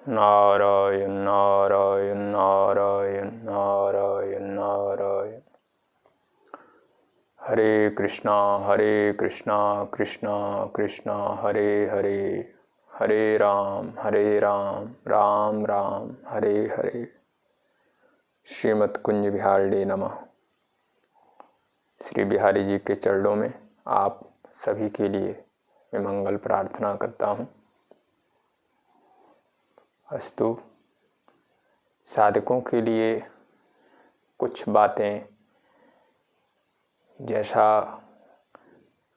नारायण नारायण नारायण नारायण नारायण। हरे कृष्णा कृष्णा कृष्णा हरे हरे, हरे राम राम राम हरे हरे। श्रीमद् कुंज बिहारिणी नमः। श्री बिहारी जी के चरणों में आप सभी के लिए मैं मंगल प्रार्थना करता हूँ। अस्तु, साधकों के लिए कुछ बातें, जैसा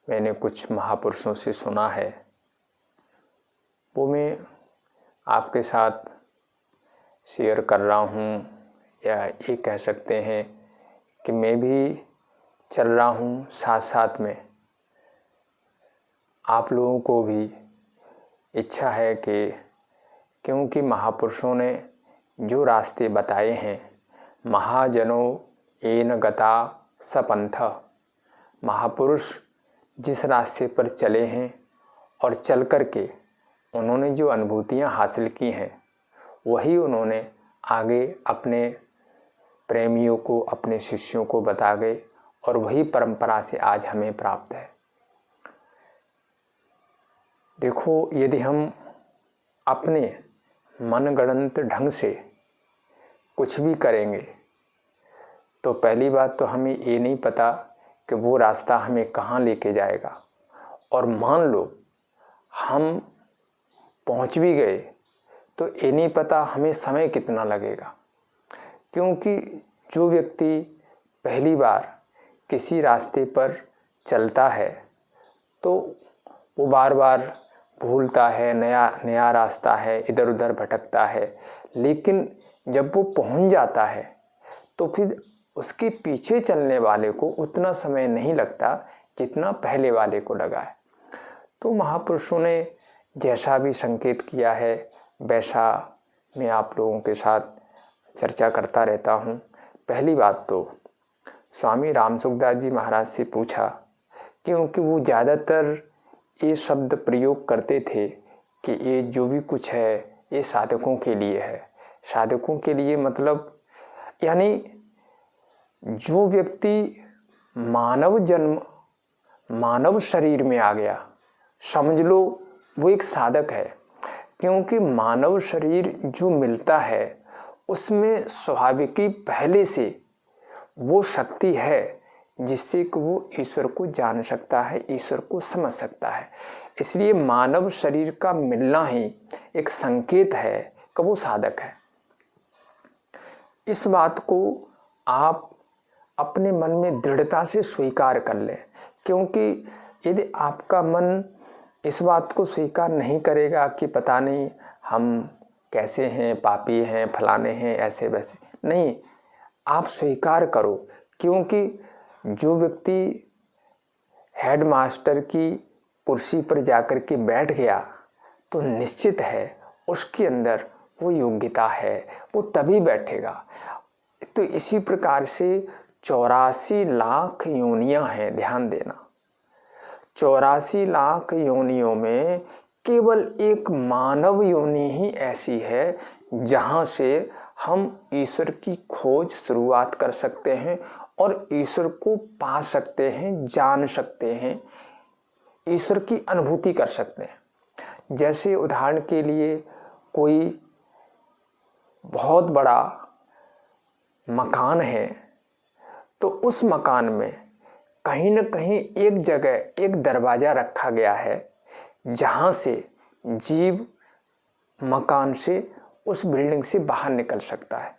मैंने कुछ महापुरुषों से सुना है वो मैं आपके साथ शेयर कर रहा हूँ, या ये कह सकते हैं कि मैं भी चल रहा हूँ साथ साथ में। आप लोगों को भी इच्छा है कि क्योंकि महापुरुषों ने जो रास्ते बताए हैं, महाजनों येन गता सपंथ, महापुरुष जिस रास्ते पर चले हैं और चल कर के उन्होंने जो अनुभूतियाँ हासिल की हैं वही उन्होंने आगे अपने प्रेमियों को, अपने शिष्यों को बता गए, और वही परंपरा से आज हमें प्राप्त है। देखो, यदि हम अपने मनगढ़ंत ढंग से कुछ भी करेंगे तो पहली बात तो हमें ये नहीं पता कि वो रास्ता हमें कहाँ लेके जाएगा, और मान लो हम पहुँच भी गए तो ये नहीं पता हमें समय कितना लगेगा। क्योंकि जो व्यक्ति पहली बार किसी रास्ते पर चलता है तो वो बार बार भूलता है, नया रास्ता है, इधर उधर भटकता है। लेकिन जब वो पहुंच जाता है तो फिर उसके पीछे चलने वाले को उतना समय नहीं लगता जितना पहले वाले को लगा है। तो महापुरुषों ने जैसा भी संकेत किया है वैसा मैं आप लोगों के साथ चर्चा करता रहता हूँ। पहली बात तो स्वामी राम सुखदास जी महाराज से पूछा, क्योंकि वो ज़्यादातर ये शब्द प्रयोग करते थे कि ये जो भी कुछ है ये साधकों के लिए है। साधकों के लिए मतलब यानी जो व्यक्ति मानव जन्म, मानव शरीर में आ गया, समझ लो वो एक साधक है। क्योंकि मानव शरीर जो मिलता है उसमें स्वाभाविक ही पहले से वो शक्ति है जिससे कि वो ईश्वर को जान सकता है, ईश्वर को समझ सकता है। इसलिए मानव शरीर का मिलना ही एक संकेत है कि वो साधक है। इस बात को आप अपने मन में दृढ़ता से स्वीकार कर लें, क्योंकि यदि आपका मन इस बात को स्वीकार नहीं करेगा कि पता नहीं हम कैसे हैं, पापी हैं, फलाने हैं, ऐसे वैसे, नहीं, आप स्वीकार करो। क्योंकि जो व्यक्ति हेडमास्टर की कुर्सी पर जाकर के बैठ गया तो निश्चित है उसके अंदर वो योग्यता है, वो तभी बैठेगा। तो इसी प्रकार से 84 लाख योनियां हैं, ध्यान देना। 84 लाख योनियों में केवल एक मानव योनि ही ऐसी है जहां से हम ईश्वर की खोज शुरुआत कर सकते हैं और ईश्वर को पा सकते हैं, जान सकते हैं, ईश्वर की अनुभूति कर सकते हैं। जैसे उदाहरण के लिए कोई बहुत बड़ा मकान है तो उस मकान में कहीं न कहीं एक जगह एक दरवाज़ा रखा गया है जहाँ से जीव मकान से उस बिल्डिंग से बाहर निकल सकता है।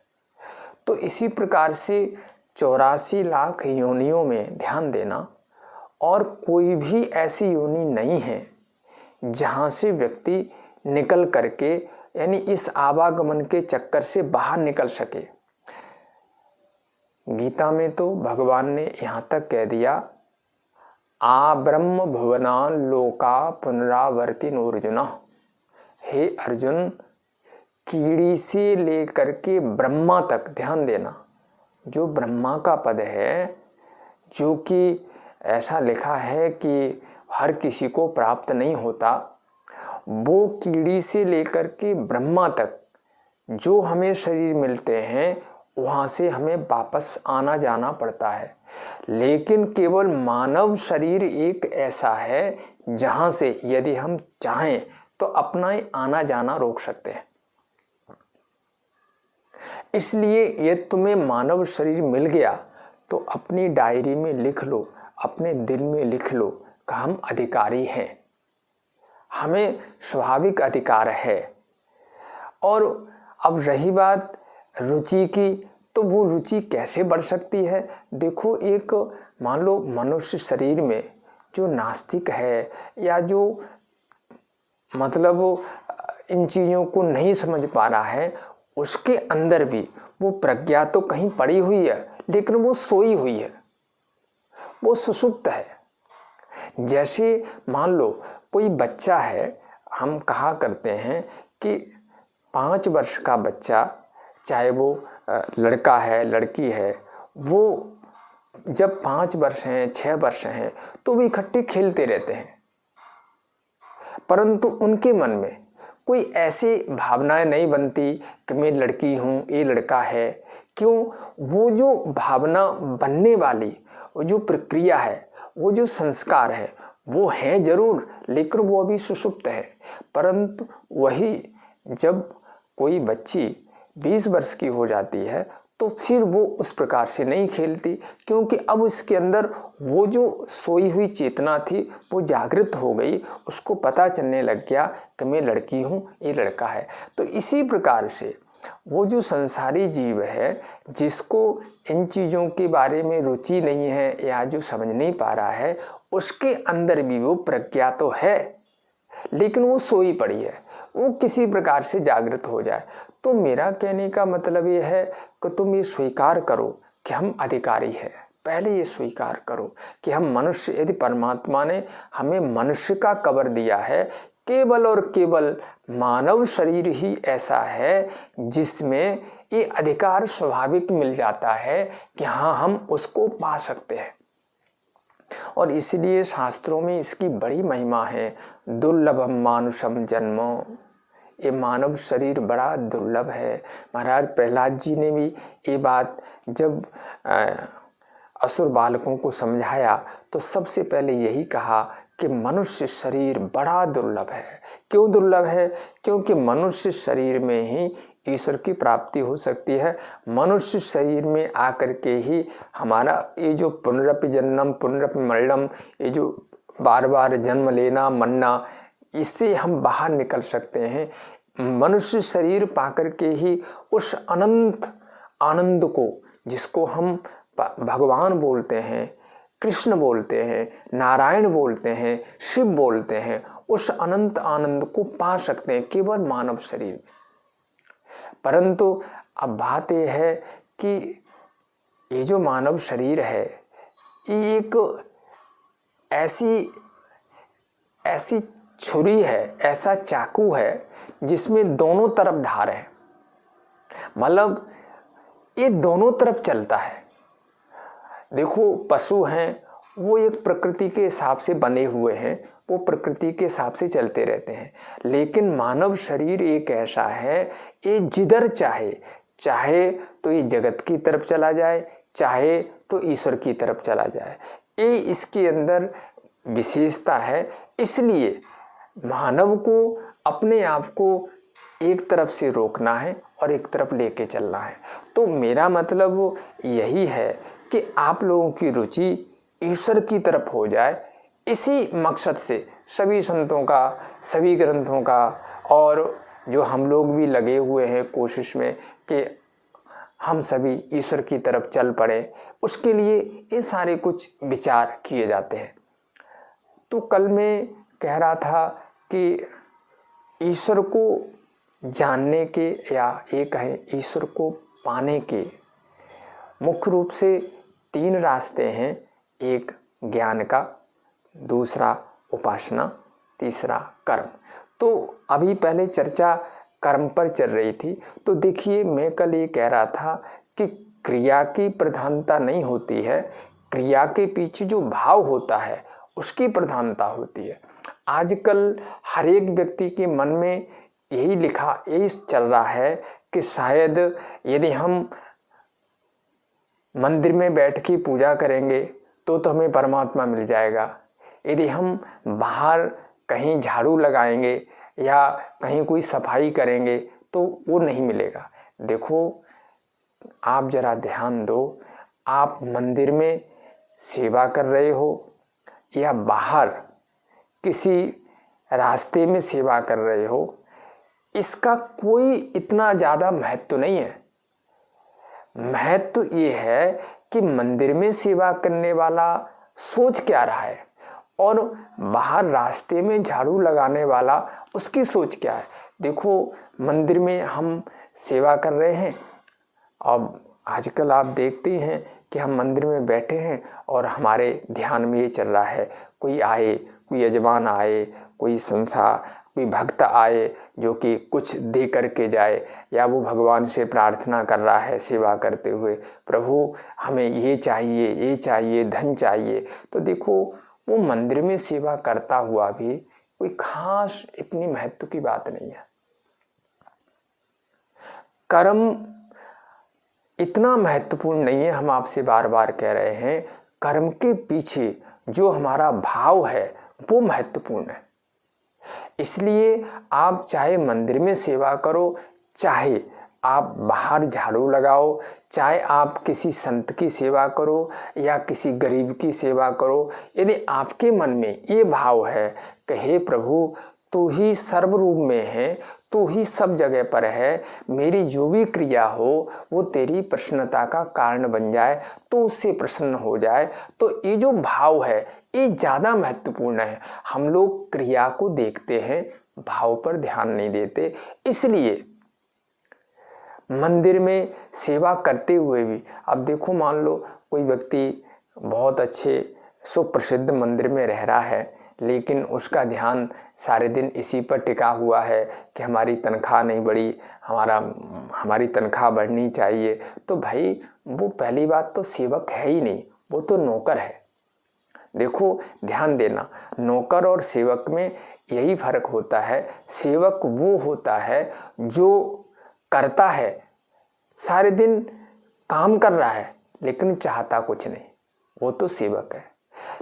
तो इसी प्रकार से 84 लाख योनियों में ध्यान देना, और कोई भी ऐसी योनि नहीं है जहाँ से व्यक्ति निकल करके यानी इस आवागमन के चक्कर से बाहर निकल सके। गीता में तो भगवान ने यहाँ तक कह दिया, आ ब्रह्म भुवनान लोका पुनरावर्ति अर्जुन। हे अर्जुन, कीड़ी से लेकर के ब्रह्मा तक, ध्यान देना, जो ब्रह्मा का पद है, जो कि ऐसा लिखा है कि हर किसी को प्राप्त नहीं होता, वो कीड़ी से लेकर के ब्रह्मा तक जो हमें शरीर मिलते हैं वहाँ से हमें वापस आना जाना पड़ता है। लेकिन केवल मानव शरीर एक ऐसा है जहाँ से यदि हम चाहें तो अपना आना जाना रोक सकते हैं। इसलिए ये तुम्हें मानव शरीर मिल गया तो अपनी डायरी में लिख लो, अपने दिल में लिख लो कि हम अधिकारी हैं, हमें स्वाभाविक अधिकार है। और अब रही बात रुचि की, तो वो रुचि कैसे बढ़ सकती है? देखो, एक मान लो मनुष्य शरीर में जो नास्तिक है या जो मतलब इन चीज़ों को नहीं समझ पा रहा है, उसके अंदर भी वो प्रज्ञा तो कहीं पड़ी हुई है, लेकिन वो सोई हुई है, वो सुषुप्त है। जैसे मान लो कोई बच्चा है, हम कहा करते हैं कि 5 वर्ष का बच्चा, चाहे वो लड़का है लड़की है, वो जब 5 वर्ष हैं 6 वर्ष हैं तो वो इकट्ठे खेलते रहते हैं, परंतु उनके मन में कोई ऐसी भावनाएं नहीं बनती कि मैं लड़की हूँ ये लड़का है। क्यों? वो जो भावना बनने वाली, वो जो प्रक्रिया है, वो जो संस्कार है, वो है जरूर, लेकिन वो अभी सुषुप्त है। परंतु वही जब कोई बच्ची 20 वर्ष की हो जाती है तो फिर वो उस प्रकार से नहीं खेलती, क्योंकि अब उसके अंदर वो जो सोई हुई चेतना थी वो जागृत हो गई, उसको पता चलने लग गया कि मैं लड़की हूँ ये लड़का है। तो इसी प्रकार से वो जो संसारी जीव है, जिसको इन चीज़ों के बारे में रुचि नहीं है या जो समझ नहीं पा रहा है, उसके अंदर भी वो प्रज्ञा तो है, लेकिन वो सोई पड़ी है, वो किसी प्रकार से जागृत हो जाए। तो मेरा कहने का मतलब ये है कि तुम ये स्वीकार करो कि हम अधिकारी हैं। पहले ये स्वीकार करो कि हम मनुष्य, यदि परमात्मा ने हमें मनुष्य का कवर दिया है, केवल और केवल मानव शरीर ही ऐसा है जिसमें ये अधिकार स्वाभाविक मिल जाता है कि हाँ, हम उसको पा सकते हैं। और इसलिए शास्त्रों में इसकी बड़ी महिमा है। दुर्लभम मानुषम जन्मो, ये मानव शरीर बड़ा दुर्लभ है। महाराज प्रहलाद जी ने भी ये बात जब असुर बालकों को समझाया तो सबसे पहले यही कहा कि मनुष्य शरीर बड़ा दुर्लभ है। क्यों दुर्लभ है? क्योंकि मनुष्य शरीर में ही ईश्वर की प्राप्ति हो सकती है। मनुष्य शरीर में आकर के ही हमारा ये जो पुनरपि जन्म पुनरपि मरणम, ये जो बार बार जन्म लेना मरना, इससे हम बाहर निकल सकते हैं। मनुष्य शरीर पाकर के ही उस अनंत आनंद को, जिसको हम भगवान बोलते हैं, कृष्ण बोलते हैं, नारायण बोलते हैं, शिव बोलते हैं, उस अनंत आनंद को पा सकते हैं केवल मानव शरीर में। परंतु अब बात यह है कि ये जो मानव शरीर है, ये एक ऐसी छुरी है, ऐसा चाकू है जिसमें दोनों तरफ धार है। मतलब ये दोनों तरफ चलता है। देखो, पशु हैं, वो एक प्रकृति के हिसाब से बने हुए हैं, वो प्रकृति के हिसाब से चलते रहते हैं। लेकिन मानव शरीर एक ऐसा है, ये जिधर चाहे तो ये जगत की तरफ चला जाए, चाहे तो ईश्वर की तरफ चला जाए। ये इसके अंदर विशेषता है। इसलिए मानव को अपने आप को एक तरफ से रोकना है और एक तरफ लेके चलना है। तो मेरा मतलब यही है कि आप लोगों की रुचि ईश्वर की तरफ हो जाए। इसी मकसद से सभी संतों का, सभी ग्रंथों का, और जो हम लोग भी लगे हुए हैं कोशिश में कि हम सभी ईश्वर की तरफ चल पड़े, उसके लिए ये सारे कुछ विचार किए जाते हैं। तो कल मैं कह रहा था कि ईश्वर को जानने के, या ये कहें ईश्वर को पाने के, मुख्य रूप से 3 रास्ते हैं। एक ज्ञान का, दूसरा उपासना, तीसरा कर्म। तो अभी पहले चर्चा कर्म पर चल रही थी। तो देखिए, मैं कल ये कह रहा था कि क्रिया की प्रधानता नहीं होती है, क्रिया के पीछे जो भाव होता है उसकी प्रधानता होती है। आजकल हर एक व्यक्ति के मन में यही चल रहा है कि शायद यदि हम मंदिर में बैठ के पूजा करेंगे तो हमें परमात्मा मिल जाएगा, यदि हम बाहर कहीं झाड़ू लगाएंगे या कहीं कोई सफाई करेंगे तो वो नहीं मिलेगा। देखो, आप जरा ध्यान दो, आप मंदिर में सेवा कर रहे हो या बाहर किसी रास्ते में सेवा कर रहे हो, इसका कोई इतना ज़्यादा महत्व नहीं है। महत्व ये है कि मंदिर में सेवा करने वाला सोच क्या रहा है और बाहर रास्ते में झाड़ू लगाने वाला उसकी सोच क्या है। देखो, मंदिर में हम सेवा कर रहे हैं, अब आजकल आप देखते ही हैं कि हम मंदिर में बैठे हैं और हमारे ध्यान में ये चल रहा है, कोई आए, कोई यजमान आए, कोई कोई भक्त आए जो कि कुछ दे करके जाए, या वो भगवान से प्रार्थना कर रहा है सेवा करते हुए, प्रभु हमें ये चाहिए, धन चाहिए। तो देखो, वो मंदिर में सेवा करता हुआ भी कोई खास इतनी महत्व की बात नहीं है। कर्म इतना महत्वपूर्ण नहीं है, हम आपसे बार बार कह रहे हैं। कर्म के पीछे जो हमारा भाव है वो महत्वपूर्ण है। इसलिए आप चाहे मंदिर में सेवा करो, चाहे आप बाहर झाड़ू लगाओ, चाहे आप किसी संत की सेवा करो या किसी गरीब की सेवा करो, यदि आपके मन में ये भाव है कि हे प्रभु, तू ही सर्वरूप में है, तू ही सब जगह पर है, मेरी जो भी क्रिया हो वो तेरी प्रसन्नता का कारण बन जाए, तो उससे प्रसन्न हो जाए, तो ये जो भाव है ये ज़्यादा महत्वपूर्ण है। हम लोग क्रिया को देखते हैं, भाव पर ध्यान नहीं देते। इसलिए मंदिर में सेवा करते हुए भी, अब देखो, मान लो कोई व्यक्ति बहुत अच्छे सुप्रसिद्ध मंदिर में रह रहा है, लेकिन उसका ध्यान सारे दिन इसी पर टिका हुआ है कि हमारी तनख्वाह नहीं बढ़ी, हमारी तनख्वाह बढ़नी चाहिए। तो भाई, वो पहली बात तो सेवक है ही नहीं, वो तो नौकर है। देखो, ध्यान देना, नौकर और सेवक में यही फर्क होता है। सेवक वो होता है जो करता है, सारे दिन काम कर रहा है लेकिन चाहता कुछ नहीं, वो तो सेवक है।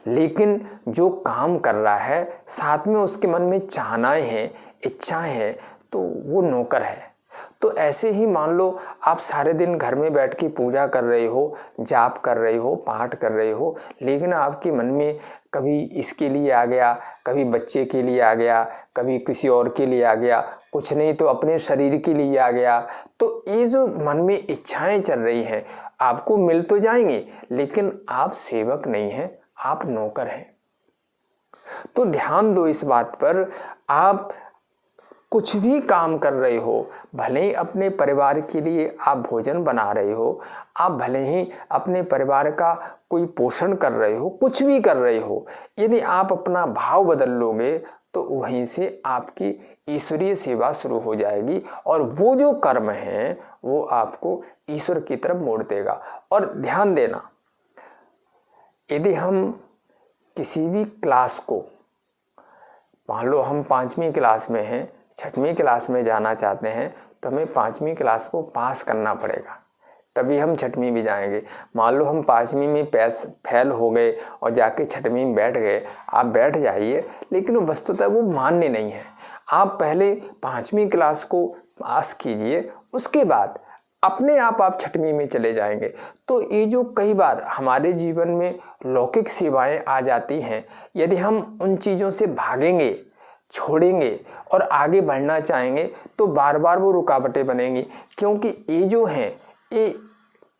लेकिन जो काम कर रहा है, साथ में उसके मन में चाहनाएं हैं, इच्छाएं हैं, तो वो नौकर है। तो ऐसे ही मान लो आप सारे दिन घर में बैठ के पूजा कर रहे हो, जाप कर रहे हो, पाठ कर रहे हो, लेकिन आपके मन में कभी इसके लिए आ गया, कभी बच्चे के लिए आ गया, कभी किसी और के लिए आ गया, कुछ नहीं तो अपने शरीर के लिए आ गया। तो ये जो मन में इच्छाएं चल रही हैं, आपको मिल तो जाएंगी, लेकिन आप सेवक नहीं हैं, आप नौकर हैं। तो ध्यान दो इस बात पर। आप कुछ भी काम कर रहे हो, भले ही अपने परिवार के लिए आप भोजन बना रहे हो, आप भले ही अपने परिवार का कोई पोषण कर रहे हो, कुछ भी कर रहे हो, यदि आप अपना भाव बदल लोगे तो वहीं से आपकी ईश्वरीय सेवा शुरू हो जाएगी और वो जो कर्म है वो आपको ईश्वर की तरफ मोड़ देगा। और ध्यान देना, यदि हम किसी भी क्लास को, मान लो हम 5वीं क्लास में हैं, 6वीं क्लास में जाना चाहते हैं, तो हमें 5वीं क्लास को पास करना पड़ेगा, तभी हम 6वीं भी जाएंगे। मान लो हम 5वीं में फेल हो गए और जाके 6वीं में बैठ गए, आप बैठ जाइए, लेकिन वस्तुतः वो मान्य नहीं है। आप पहले 5वीं क्लास को पास कीजिए, उसके बाद अपने आप 6वीं में चले जाएंगे। तो ये जो कई बार हमारे जीवन में लौकिक सेवाएं आ जाती हैं, यदि हम उन चीज़ों से भागेंगे, छोड़ेंगे और आगे बढ़ना चाहेंगे, तो बार बार वो रुकावटें बनेंगी। क्योंकि ये जो हैं, ये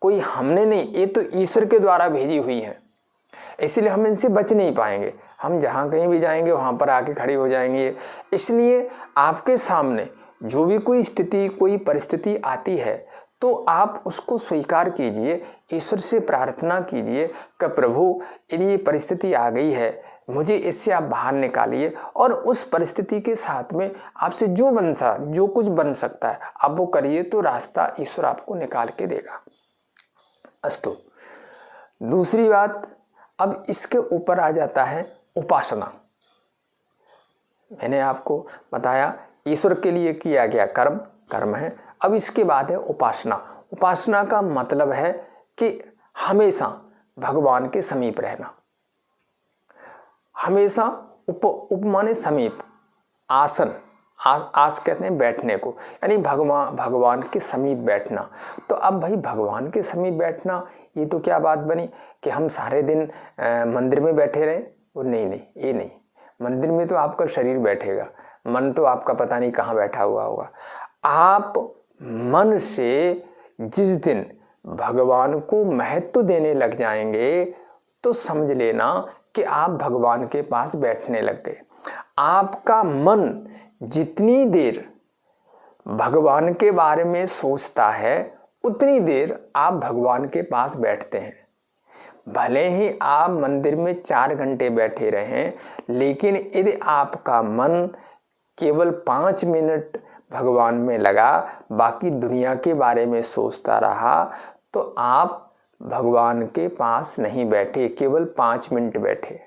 कोई हमने नहीं, ये तो ईश्वर के द्वारा भेजी हुई हैं, इसलिए हम इनसे बच नहीं पाएंगे। हम जहाँ कहीं भी जाएंगे वहाँ पर आके खड़ी हो जाएंगे। इसलिए आपके सामने जो भी कोई स्थिति, कोई परिस्थिति आती है, तो आप उसको स्वीकार कीजिए, ईश्वर से प्रार्थना कीजिए कि प्रभु, यदि ये परिस्थिति आ गई है, मुझे इससे आप बाहर निकालिए, और उस परिस्थिति के साथ में आपसे जो कुछ बन सकता है आप वो करिए, तो रास्ता ईश्वर आपको निकाल के देगा। अस्तु। दूसरी बात, अब इसके ऊपर आ जाता है उपासना। मैंने आपको बताया ईश्वर के लिए किया गया कर्म कर्म है। अब इसके बाद है उपासना। उपासना का मतलब है कि हमेशा भगवान के समीप रहना। हमेशा उप माने समीप, आसन, आस कहते हैं बैठने को, यानी भगवान के समीप बैठना। तो अब भाई भगवान के समीप बैठना ये तो क्या बात बनी कि हम सारे दिन मंदिर में बैठे रहें? वो नहीं नहीं, ये नहीं। मंदिर में तो आपका शरीर बैठेगा, मन तो आपका पता नहीं कहाँ बैठा हुआ होगा। आप मन से जिस दिन भगवान को महत्व देने लग जाएंगे तो समझ लेना कि आप भगवान के पास बैठने लग गए। आपका मन जितनी देर भगवान के बारे में सोचता है उतनी देर आप भगवान के पास बैठते हैं। भले ही आप मंदिर में 4 घंटे बैठे रहें, लेकिन यदि आपका मन केवल 5 मिनट भगवान में लगा, बाकी दुनिया के बारे में सोचता रहा, तो आप भगवान के पास नहीं बैठे, केवल 5 मिनट बैठे।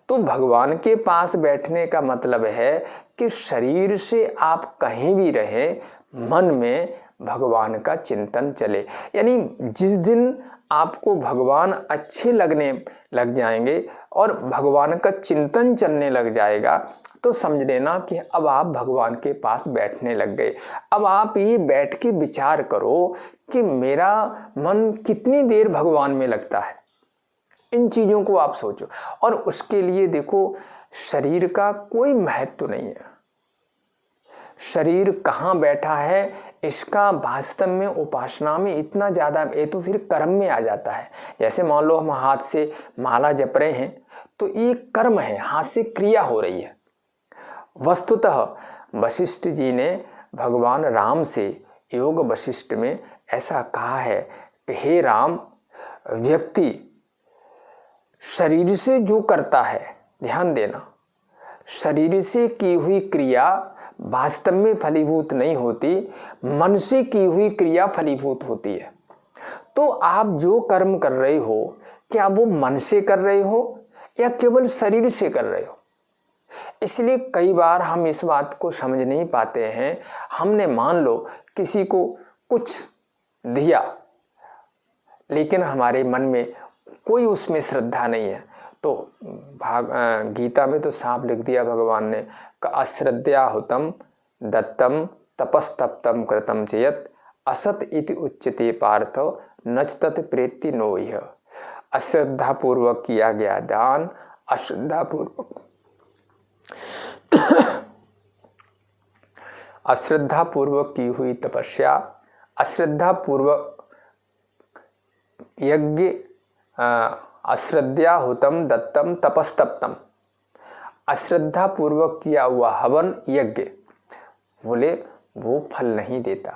तो भगवान के पास बैठने का मतलब है कि शरीर से आप कहीं भी रहे, मन में भगवान का चिंतन चले। यानी जिस दिन आपको भगवान अच्छे लगने लग जाएंगे और भगवान का चिंतन चलने लग जाएगा, तो समझ लेना कि अब आप भगवान के पास बैठने लग गए। अब आप ये बैठ के विचार करो कि मेरा मन कितनी देर भगवान में लगता है। इन चीज़ों को आप सोचो। और उसके लिए देखो, शरीर का कोई महत्व नहीं है। शरीर कहाँ बैठा है इसका वास्तव में उपासना में इतना ज़्यादा, ये तो फिर कर्म में आ जाता है। जैसे मान लो हम हाथ से माला जप रहे हैं, तो ये कर्म है, हाथ से क्रिया हो रही है। वस्तुतः वशिष्ठ जी ने भगवान राम से योग वशिष्ठ में ऐसा कहा है कि हे राम, व्यक्ति शरीर से जो करता है, ध्यान देना, शरीर से की हुई क्रिया वास्तव में फलीभूत नहीं होती, मन से की हुई क्रिया फलीभूत होती है। तो आप जो कर्म कर रहे हो, क्या वो मन से कर रहे हो या केवल शरीर से कर रहे हो? इसलिए कई बार हम इस बात को समझ नहीं पाते हैं। हमने मान लो किसी को कुछ दिया, लेकिन हमारे मन में कोई उसमें श्रद्धा नहीं है, तो गीता में तो साफ लिख दिया भगवान ने, अश्रद्धया हुतम दत्तम तपस्तप्तम कृतम चेयत असत इति उच्यते पार्थ नच तत् प्रेति नो यह। अश्रद्धा पूर्वक किया गया दान, अश्रद्धा पूर्वक की हुई तपस्या, अश्रद्धा पूर्वक यज्ञ, अश्रद्धा हुतम दत्तम तपस्तप्तम, अश्रद्धा पूर्वक किया हुआ हवन यज्ञ, बोले वो फल नहीं देता।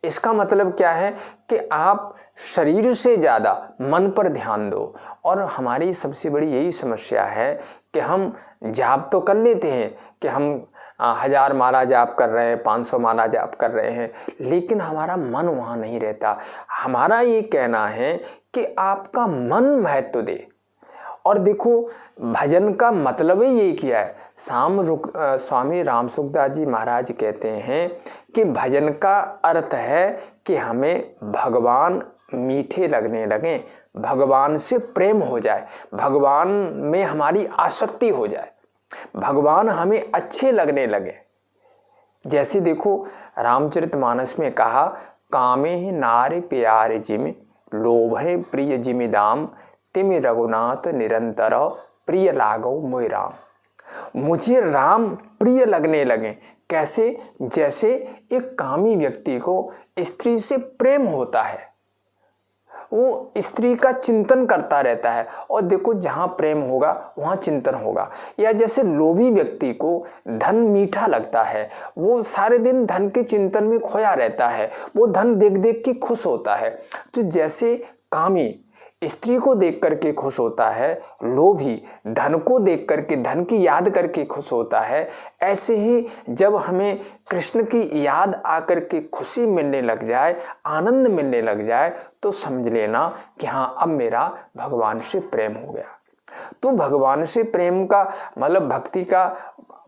इसका मतलब क्या है कि आप शरीर से ज़्यादा मन पर ध्यान दो। और हमारी सबसे बड़ी यही समस्या है कि हम जाप तो कर लेते हैं कि हम 1000 माला जाप कर रहे हैं, 500 माला जाप कर रहे हैं, लेकिन हमारा मन वहाँ नहीं रहता। हमारा ये कहना है कि आपका मन महत्व दे। और देखो, भजन का मतलब ही यही किया है। स्वामी राम सुखदास जी महाराज कहते हैं कि भजन का अर्थ है कि हमें भगवान मीठे लगने लगे, भगवान से प्रेम हो जाए, भगवान में हमारी आसक्ति हो जाए, भगवान हमें अच्छे लगने लगे। जैसे देखो रामचरितमानस में कहा, कामे नारे प्यारे जिम लोभ है प्रिय जिमिदाम तिमि रघुनाथ निरंतर प्रिय लागो मोय राम। मुझे राम प्रिय लगने लगे। कैसे? जैसे एक कामी व्यक्ति को स्त्री से प्रेम होता है, वो स्त्री का चिंतन करता रहता है। और देखो, जहाँ प्रेम होगा वहाँ चिंतन होगा। या जैसे लोभी व्यक्ति को धन मीठा लगता है, वो सारे दिन धन के चिंतन में खोया रहता है, वो धन देख देख के खुश होता है। तो जैसे कामी स्त्री को देख करके खुश होता है, लोभी धन को देख करके, धन की याद करके खुश होता है, ऐसे ही जब हमें कृष्ण की याद आकर के खुशी मिलने लग जाए, आनंद मिलने लग जाए, तो समझ लेना कि हाँ, अब मेरा भगवान से प्रेम हो गया। तो भगवान से प्रेम का मतलब, भक्ति का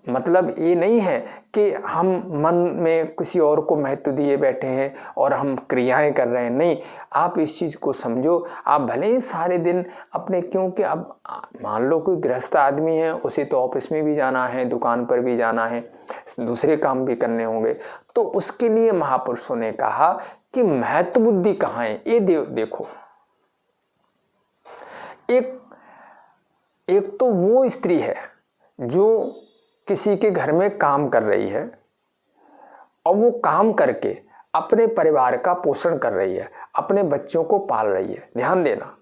मतलब ये नहीं है कि हम मन में किसी और को महत्व दिए बैठे हैं और हम क्रियाएं कर रहे हैं। नहीं, आप इस चीज़ को समझो। आप भले ही सारे दिन अपने, क्योंकि अब मान लो कोई गृहस्थ आदमी है, उसे तो ऑफिस में भी जाना है, दुकान पर भी जाना है, दूसरे काम भी करने होंगे, तो उसके लिए महापुरुषों ने कहा कि महत्व बुद्धि कहाँ है ये देखो। एक तो वो स्त्री है जो किसी के घर में काम कर रही है और वो काम करके अपने परिवार का पोषण कर रही है, अपने बच्चों को पाल रही है। ध्यान देना,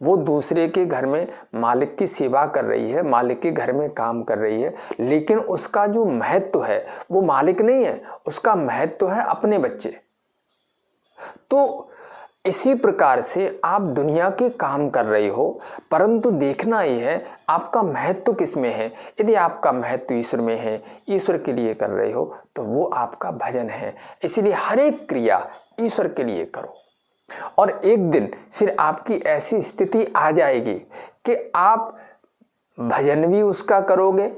वो दूसरे के घर में मालिक की सेवा कर रही है, मालिक के घर में काम कर रही है, लेकिन उसका जो महत्व है वो मालिक नहीं है, उसका महत्व है अपने बच्चे। तो इसी प्रकार से आप दुनिया के काम कर रही हो, परंतु देखना ही है आपका महत्व किस में है। यदि आपका महत्व ईश्वर में है, ईश्वर के लिए कर रहे हो, तो वो आपका भजन है। इसलिए हर एक क्रिया ईश्वर के लिए करो, और एक दिन फिर आपकी ऐसी स्थिति आ जाएगी कि आप भजन भी उसका करोगे,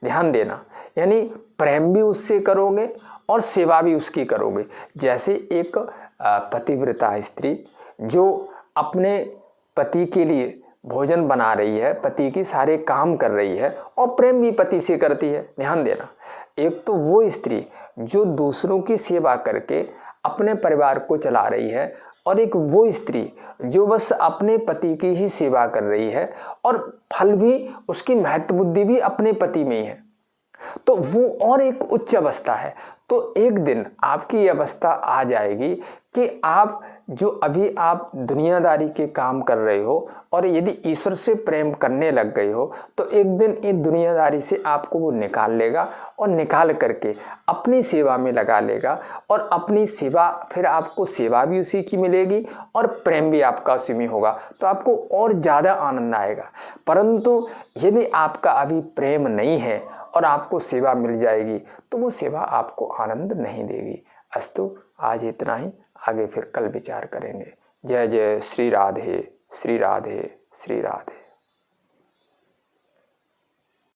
ध्यान देना, यानी प्रेम भी उससे करोगे और सेवा भी उसकी करोगे। जैसे एक पतिव्रता स्त्री जो अपने पति के लिए भोजन बना रही है, पति की सारे काम कर रही है और प्रेम भी पति से करती है। ध्यान देना, एक तो वो स्त्री जो दूसरों की सेवा करके अपने परिवार को चला रही है, और एक वो स्त्री जो बस अपने पति की ही सेवा कर रही है और फल भी, उसकी महत्व बुद्धि भी अपने पति में ही है। तो वो और एक उच्च अवस्था है। तो एक दिन आपकी अवस्था आ जाएगी कि आप जो अभी आप दुनियादारी के काम कर रहे हो और यदि ईश्वर से प्रेम करने लग गए हो, तो एक दिन इन दुनियादारी से आपको वो निकाल लेगा और निकाल करके अपनी सेवा में लगा लेगा, और अपनी सेवा, फिर आपको सेवा भी उसी की मिलेगी और प्रेम भी आपका उसी में होगा, तो आपको और ज़्यादा आनंद आएगा। परंतु यदि आपका अभी प्रेम नहीं है और आपको सेवा मिल जाएगी, तो वो सेवा आपको आनंद नहीं देगी। अस्तु, आज इतना ही, आगे फिर कल विचार करेंगे। जय जय श्री राधे, श्री राधे, श्री राधे।